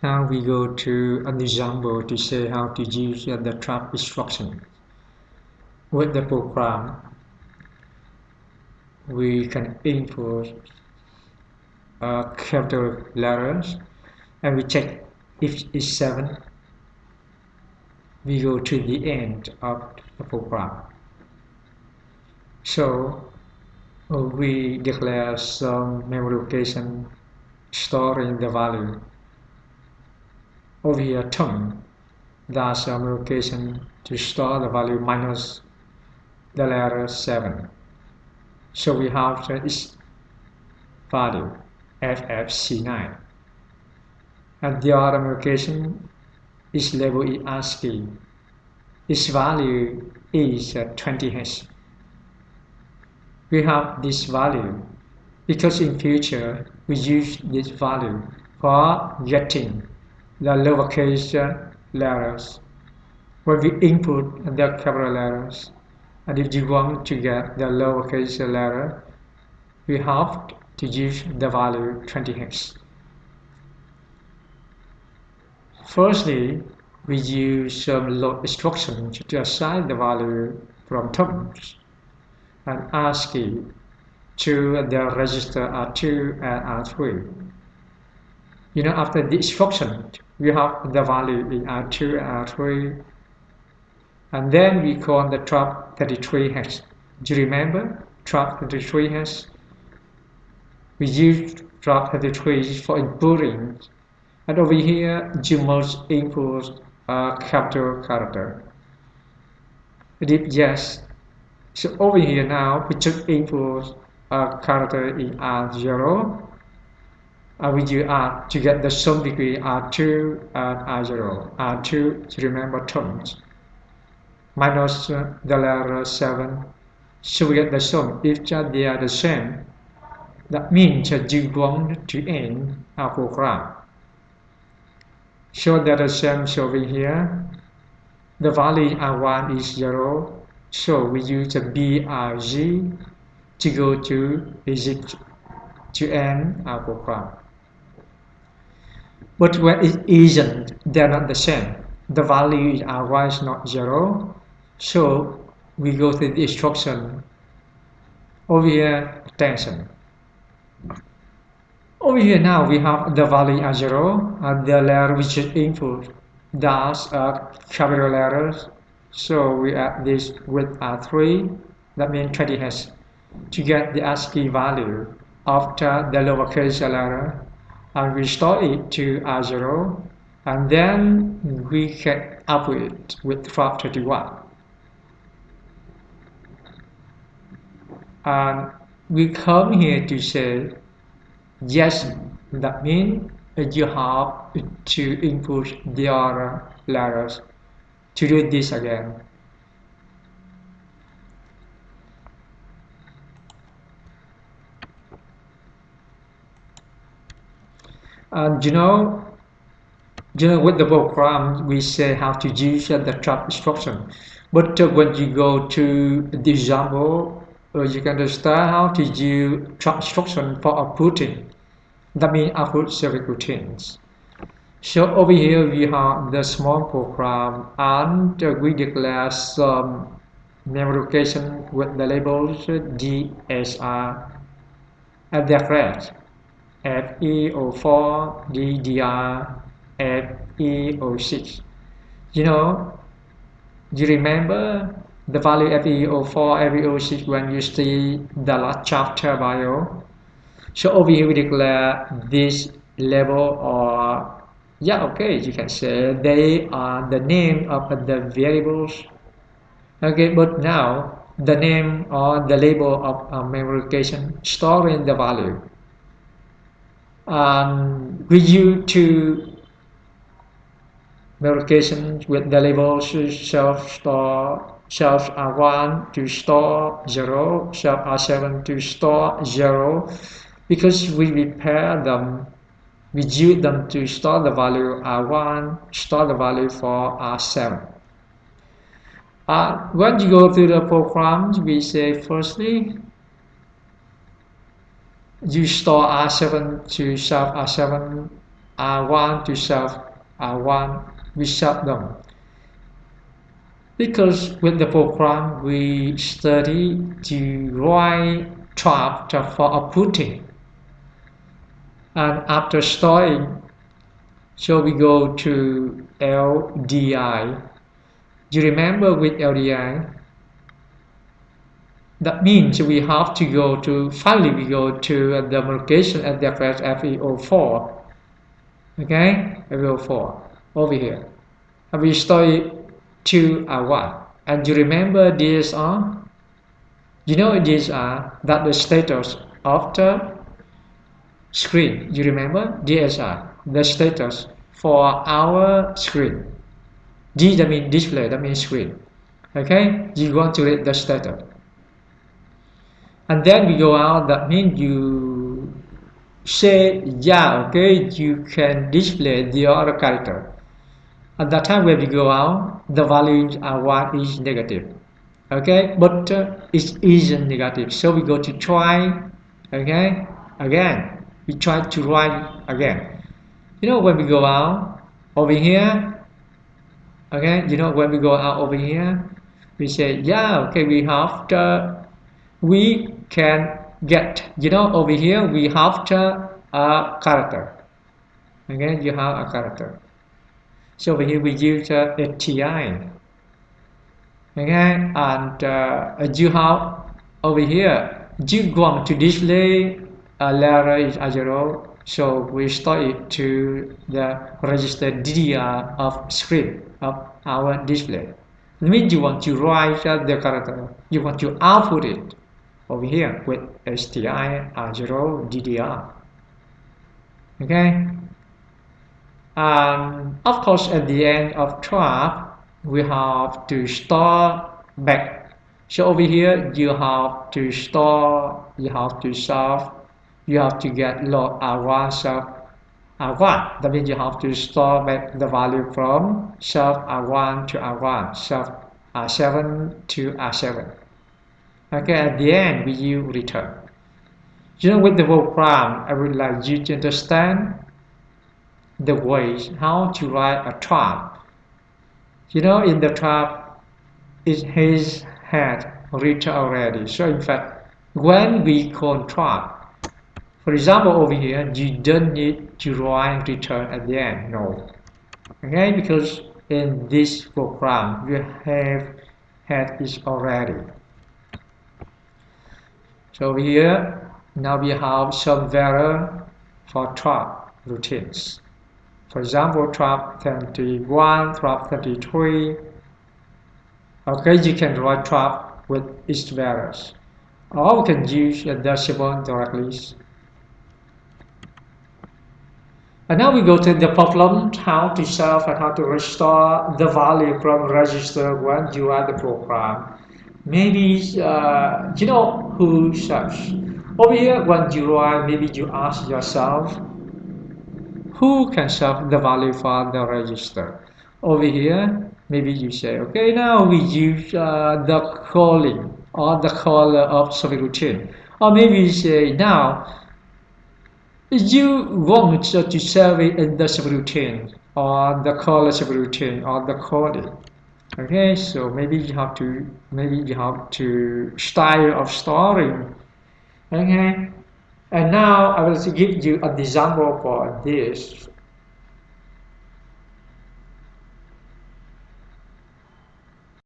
Now we go to an example to say how to use the trap instruction. With the program, we can input capital letters and we check if it's 7. We go to the end of the program. So we declare some memory location storing the value. Over here, term, that's a location to store the value minus the letter 7. So we have its value FFC9. And the other location is labeled ASCII. Its value is 20H. We have this value because in future we use this value for getting the lowercase letters when we input the capital letters, and if you want to get the lowercase letter, we have to use the value 20H. Firstly, we use some load instruction to assign the value from terms and ASCII to the register R2 and R3. After the instruction, we have the value in R2 and R3, and then we call the trap 33H. Do you remember trap 33H? We use trap 33 for inputting, and over here you must input a capital character. If yes, so over here now we just input a character in R0, and we use R to get the sum between R2 and R0. R2, to remember terms, minus the letter 7, so we get the sum. If they are the same, that means that you want to end our program. So that the same over here, the value R1 is 0, so we use the BRG to go to exit to end our program. But when it isn't, they're not the same. The value in R1 is not 0, so we go to the instruction. Over here, attention. Over here now we have the value R0 and the letter which is input. That's capital letters. So we add this with R3, that means 20H, to get the ASCII value after the lowercase letter, and we store it to R0, and then we can output it with trap 31. And we come here to say yes, that means you have to input the other letters to do this again. And with the program we say how to use the trap instruction, but when you go to the example, you can understand how to use trap instruction for outputting. That means output subroutines. So over here we have the small program, and we declare some memory location with the labels DSR at the red, FE04, DDR, FE06. You remember the value FE04, FE06 when you see the last chapter bio? So over here we declare this label, or you can say they are the name of the variables. Okay, but now the name or the label of a memory location storing the value. We use two memory locations with the labels self R1 to store 0, self R7 to store 0, because we pair them, we use them to store the value R1, store the value for R7. When you go to the programs, we say firstly you store R7 to self R7 I want to serve, we serve them. Because with the program we study to write draft for outputting, and after storing, so we go to LDI. You remember with LDI? That means we have to go to, finally we go to the location at the address FEO4. Okay, FEO4 over here. And we store it to R1. And you remember DSR? You know DSR, that the status of the screen. You remember DSR, the status for our screen. D that means display, that means screen. Okay, you want to read the status. And then we go out, that means you say, yeah, okay, you can display the other character. At that time when we go out, the value R1 is negative. Okay, but it isn't negative. So we go to try, okay, again. We try to write again. You know, when we go out over here, okay, you know, when we go out over here, we say, yeah, okay, we can get, you know, over here we have a character. Okay, you have a character. So over here we use HTI. Okay, and you have over here, you want to display a letter is A0, so we store it to the register DDR of script of our display. It means you want to write the character, you want to output it over here with STI A0 DDR. Okay, of course at the end of trap we have to store back. So over here you have to store, you have to serve, you have to get log R1 serve R1. That means you have to store back the value from serve R1 to R1, serve R7 to R7. Okay, at the end we will return. You know, with the program, I would like you to understand the ways how to write a trap. You know, in the trap, it has had written already. So in fact, when we call trap, for example over here, you don't need to write return at the end, no. Okay, because in this program, we have had it already. So over here, now we have some variable for trap routines. For example, trap 31, trap 33. Okay, you can write trap with each variables. Or we can use a decimal directly. And now we go to the problem, how to solve and how to restore the value from register when you are the program. Maybe, you know who serves. Over here, when you write, maybe you ask yourself, who can serve the value for the register? Over here, maybe you say, okay, now we use the calling or the caller of subroutine. Or maybe you say, now, you want to serve it in the subroutine or the caller subroutine or the calling. Okay, so maybe you have to style of storing. Okay, and now I will give you an example for this.